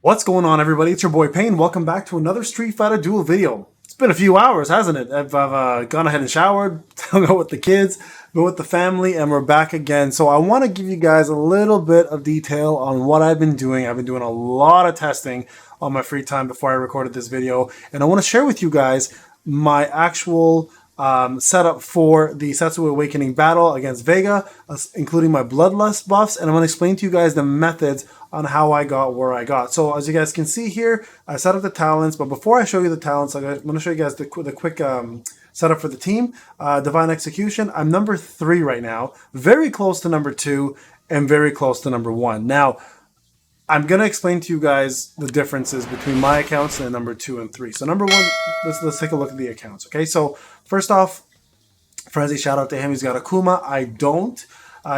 What's going on, everybody? It's your boy Payne. Welcome back to another Street Fighter Duel video. It's been a few hours, hasn't it? I've gone ahead and showered, hung out with the kids, been with the family, and we're back again. So I want to give you guys a little bit of detail on what I've been doing. I've been doing a lot of testing on my free time before I recorded this video, and I want to share with you guys my actual setup for the Setsu Awakening battle against Vega, including my Bloodlust buffs, and I'm going to explain to you guys the methods on how I got where I got. So as you guys can see here, I set up the talents, but before I show you the talents, I'm going to show you guys the quick setup for the team. Divine Execution, I'm number 3 right now, very close to number 2, and very close to number 1. Now, I'm going to explain to you guys the differences between my accounts and number 2 and 3. So number 1, let's take a look at the accounts. Okay, so first off, Frenzy, shout out to him. He's got Akuma. I don't.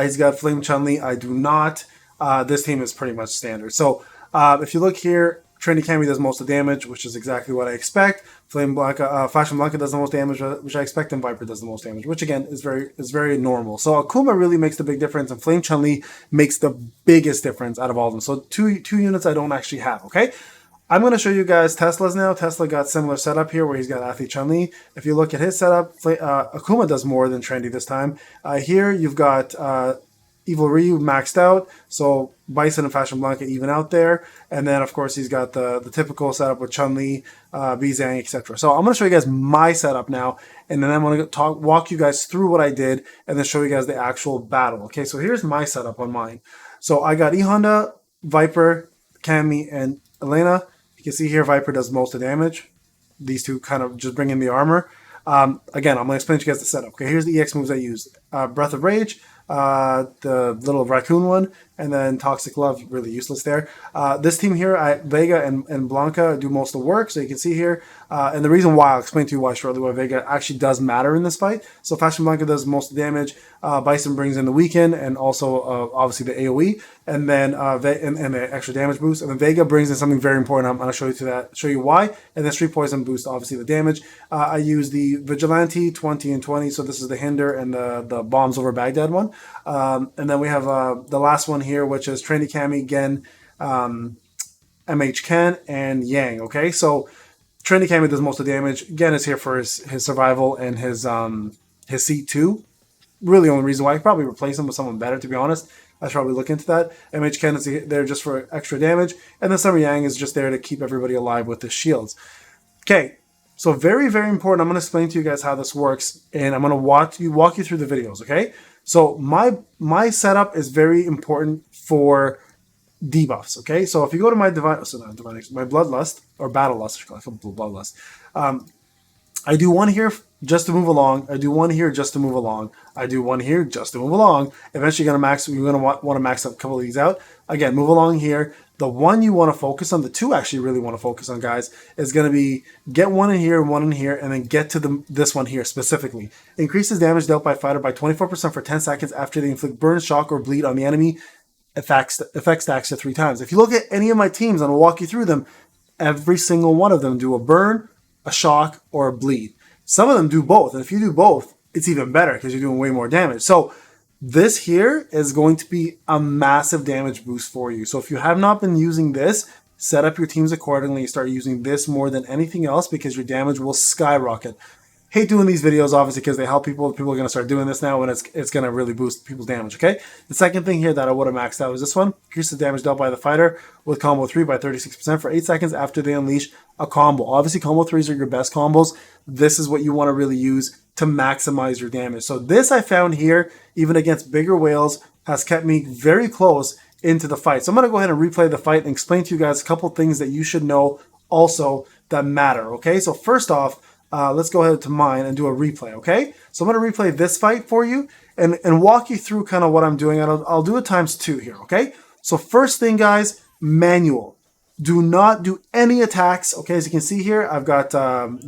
He's got Flame Chun-Li. I do not. This team is pretty much standard. So if you look here, Trinity Kami does most of the damage, which is exactly what I expect. Flame Blanca, Fashion Blanca does the most damage, which I expect, and Viper does the most damage, which again is very normal. So Akuma really makes the big difference, and Flame Chun-Li makes the biggest difference out of all of them. So two units I don't actually have. Okay, I'm going to show you guys Tesla's now. Tesla got similar setup here where he's got Athlete Chun-Li. If you look at his setup, Akuma does more than Trendy this time. Here you've got Evil Ryu maxed out, so Bison and Fashion Blanca even out there, and then of course he's got the typical setup with Chun-Li, Bizang, etc. So I'm going to show you guys my setup now, and then I'm going to walk you guys through what I did, and then show you guys the actual battle. Okay, so here's my setup on mine. So I got E Honda, Viper, Cammy, and Elena. You can see here Viper does most of the damage. These two kind of just bring in the armor. Again, I'm going to explain to you guys the setup. Okay, here's the EX moves I use. Breath of Rage, the little raccoon one, and then Toxic Love, really useless there. This team here, Vega and Blanca do most of the work, so you can see here. And the reason why, I'll explain to you why shortly, why Vega actually does matter in this fight. So Fashion Blanca does most of the damage, Bison brings in the weaken, and also obviously the AoE, and then and the extra damage boost. And then Vega brings in something very important. I'm going to show you why. And then Street Poison boosts obviously the damage. I use the Vigilante 20 and 20, so this is the Hinder and the Bombs over Baghdad one. And then we have the last one here, which is Trendy Kami, Gen, MH Ken, and Yang. Okay, so Trendy Kami does most of the damage. Gen is here for his survival and his seat too. Really, only reason why I could probably replace him with someone better, to be honest. I should probably look into that. MH Ken is there just for extra damage, and then Summer Yang is just there to keep everybody alive with his shields. Okay, so very important. I'm going to explain to you guys how this works, and I'm going to walk you through the videos. Okay, so my setup is very important for debuffs. Okay, so if you go to my my Bloodlust or Battle Lust, I call it Bloodlust. I do one here just to move along. I do one here just to move along. I do one here just to move along. Eventually, you're going to want to max up a couple of these out. Again, move along here. The one you want to focus on, the two actually really want to focus on, guys, is going to be get one in here, and then get to this one here specifically. Increases damage dealt by fighter by 24% for 10 seconds after they inflict burn, shock, or bleed on the enemy. Effect stacks to 3 times. If you look at any of my teams, and I'll walk you through them, every single one of them do a burn, a shock, or a bleed. Some of them do both, and if you do both, it's even better because you're doing way more damage. So this here is going to be a massive damage boost for you. So if you have not been using this, set up your teams accordingly. Start using this more than anything else because your damage will skyrocket. Hate doing these videos, obviously, because they help people. People are going to start doing this now, and it's going to really boost people's damage, okay? The second thing here that I would have maxed out is this one. Increases the damage dealt by the fighter with combo 3 by 36% for 8 seconds after they unleash a combo. Obviously, combo 3s are your best combos. This is what you want to really use to maximize your damage. So this I found here, even against bigger whales, has kept me very close into the fight. So I'm going to go ahead and replay the fight and explain to you guys a couple things that you should know also that matter, okay? So first off, let's go ahead to mine and do a replay, okay? So I'm going to replay this fight for you and walk you through kind of what I'm doing. I'll do it ×2 here, okay? So first thing, guys, manual. Do not do any attacks, okay? As you can see here, I've got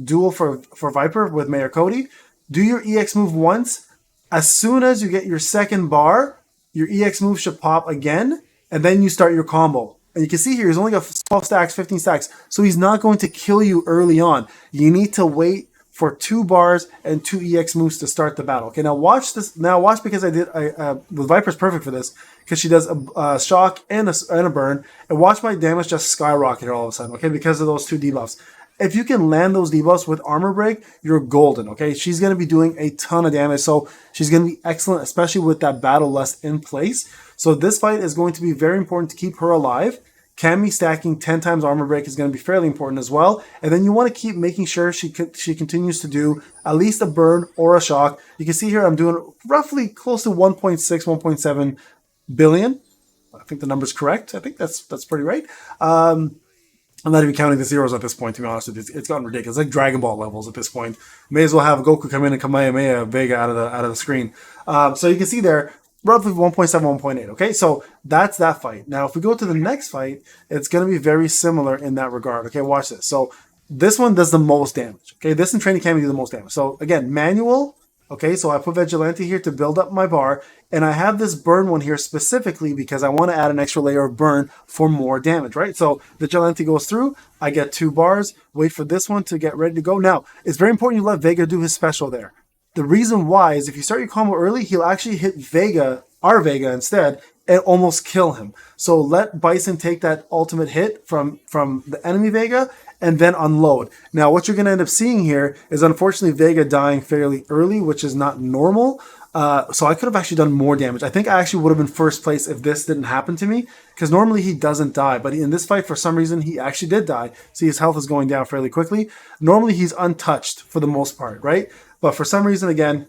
Duel for Viper with Mayor Cody. Do your EX move once. As soon as you get your second bar, your EX move should pop again, and then you start your combo. And you can see here, he's only got 12 stacks, 15 stacks. So he's not going to kill you early on. You need to wait for 2 bars and 2 EX moves to start the battle. Okay, now watch this. Now watch, because with Viper's perfect for this, because she does a shock and a burn, and watch my damage just skyrocket here all of a sudden. Okay, because of those 2 debuffs. If you can land those debuffs with armor break, you're golden. Okay, she's going to be doing a ton of damage, so she's going to be excellent, especially with that battle lust in place. So this fight is going to be very important to keep her alive. Cammy stacking 10 times armor break is going to be fairly important as well. And then you want to keep making sure she continues to do at least a burn or a shock. You can see here I'm doing roughly close to 1.6, 1.7 billion. I think the number's correct. I think that's pretty right. I'm not even counting the zeros at this point, to be honest with you. It's gotten ridiculous. It's like Dragon Ball levels at this point. May as well have Goku come in and Kamehameha Vega out of the screen. So you can see there, roughly 1.7, 1.8. Okay, so that's that fight. Now, if we go to the next fight, it's going to be very similar in that regard. Okay, watch this. So this one does the most damage. Okay, this and Training Cammy do the most damage. So again, manual. Okay, so I put Vigilante here to build up my bar, and I have this burn one here specifically because I want to add an extra layer of burn for more damage, right? So Vigilante goes through, I get 2 bars, wait for this one to get ready to go. Now, it's very important you let Vega do his special there. The reason why is if you start your combo early, he'll actually hit Vega, our Vega instead, and almost kill him. So let Bison take that ultimate hit from the enemy Vega and then unload. Now, what you're going to end up seeing here is unfortunately Vega dying fairly early, which is not normal. So I could have actually done more damage. I think I actually would have been first place if this didn't happen to me, because normally he doesn't die. But in this fight, for some reason, he actually did die. See, his health is going down fairly quickly. Normally, he's untouched for the most part, right? But for some reason, again,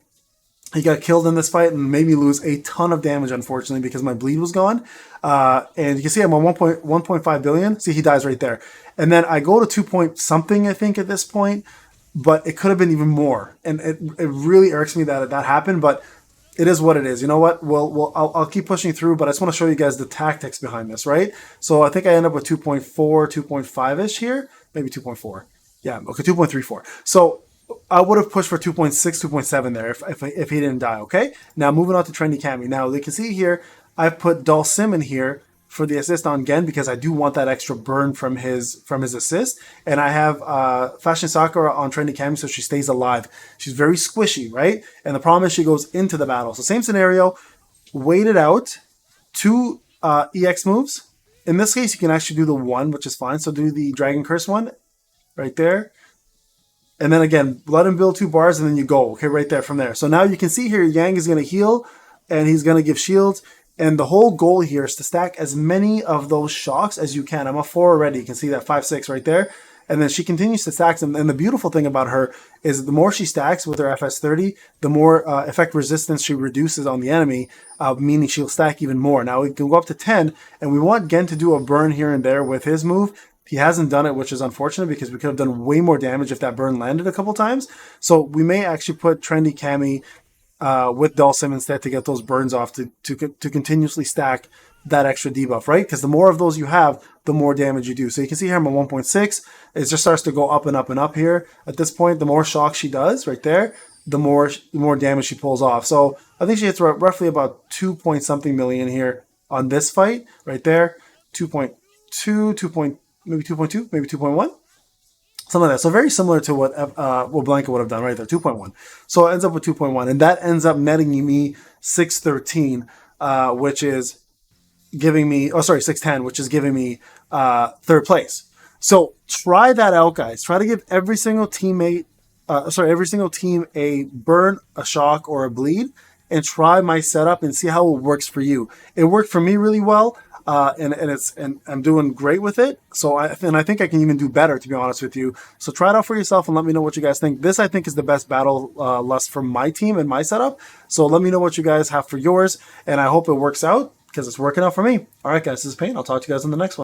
he got killed in this fight and made me lose a ton of damage, unfortunately, because my bleed was gone. And you can see I'm on 1.5 billion. See, he dies right there. And then I go to 2 point something, I think, at this point. But it could have been even more. And it really irks me that that happened. But it is what it is. You know what? I'll keep pushing through. But I just want to show you guys the tactics behind this, right? So I think I end up with 2.4, 2.5-ish here. Maybe 2.4. Yeah, okay, 2.34. So I would have pushed for 2.6, 2.7 there if he didn't die, okay? Now, moving on to Trendy Cammy. Now, you can see here, I've put Dulcim in here for the assist on Gen because I do want that extra burn from his assist. And I have Fashion Sakura on Trendy Cammy so she stays alive. She's very squishy, right? And the problem is she goes into the battle. So same scenario, wait it out, 2 EX moves. In this case, you can actually do the 1, which is fine. So do the Dragon Curse one right there. And then again, let him build 2 bars and then you go, okay, right there from there. So now you can see here, Yang is going to heal and he's going to give shields. And the whole goal here is to stack as many of those shocks as you can. I'm a 4 already. You can see that 5, 6 right there. And then she continues to stack them. And the beautiful thing about her is the more she stacks with her FS30, the more effect resistance she reduces on the enemy, meaning she'll stack even more. Now we can go up to 10, and we want Gen to do a burn here and there with his move. He hasn't done it, which is unfortunate because we could have done way more damage if that burn landed a couple times. So we may actually put Trendy Cammy with Dulcim instead to get those burns off to continuously stack that extra debuff, right? Because the more of those you have, the more damage you do. So you can see here I'm at 1.6. It just starts to go up and up and up here. At this point, the more shock she does right there, the more damage she pulls off. So I think she hits roughly about 2 point something million here on this fight right there. 2.2, maybe 2.2, maybe 2.1. Something like that. So very similar to what Blanca would have done right there, 2.1. So it ends up with 2.1. And that ends up netting me 613, which is giving me, 610, which is giving me 3rd place. So try that out, guys. Try to give every single team a burn, a shock, or a bleed, and try my setup and see how it works for you. It worked for me really well. And I'm doing great with it. So I think I can even do better, to be honest with you. So try it out for yourself and let me know what you guys think. This, I think, is the best battle lust for my team and my setup. So let me know what you guys have for yours. And I hope it works out because it's working out for me. All right, guys, this is Payne. I'll talk to you guys in the next one.